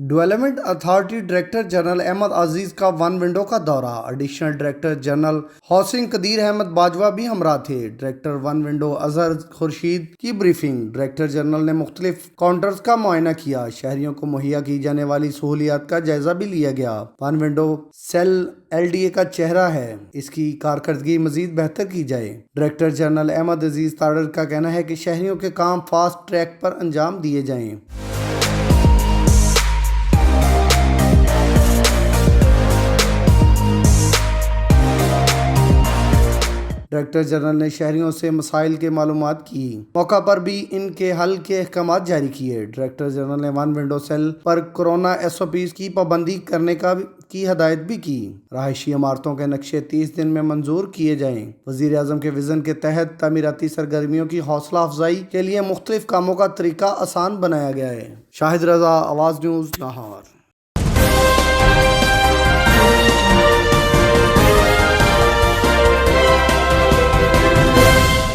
Development authority director general Ahmed Aziz کا one window کا دورہ۔ Additional director general housing Qadeer Ahmed Bajwa بھی ہمراہ تھے۔ Director one window Azhar Khurshid کی بریفنگ۔ ڈائریکٹر جنرل نے مختلف کاؤنٹرز کا معائنہ کیا۔ شہریوں کو مہیا کی جانے والی سہولیات کا جائزہ بھی لیا گیا۔ ون ونڈو سیل LDA کا چہرہ ہے، اس کی کارکردگی مزید بہتر کی جائے۔ ڈائریکٹر جنرل احمد عزیز تاڑر کا کہنا ہے کہ شہریوں کے کام فاسٹ ٹریک پر انجام دیے جائیں۔ ڈائریکٹر جنرل نے شہریوں سے مسائل کے معلومات کی، موقع پر بھی ان کے حل کے احکامات جاری کیے۔ ڈائریکٹر جنرل نے ون ونڈو سیل پر کورونا SOPs کی پابندی کرنے کی ہدایت بھی کی۔ رہائشی عمارتوں کے نقشے 30 دن میں منظور کیے جائیں۔ وزیر اعظم کے وژن کے تحت تعمیراتی سرگرمیوں کی حوصلہ افزائی کے لیے مختلف کاموں کا طریقہ آسان بنایا گیا ہے۔ شاہد رضا، آواز نیوز، لاہور۔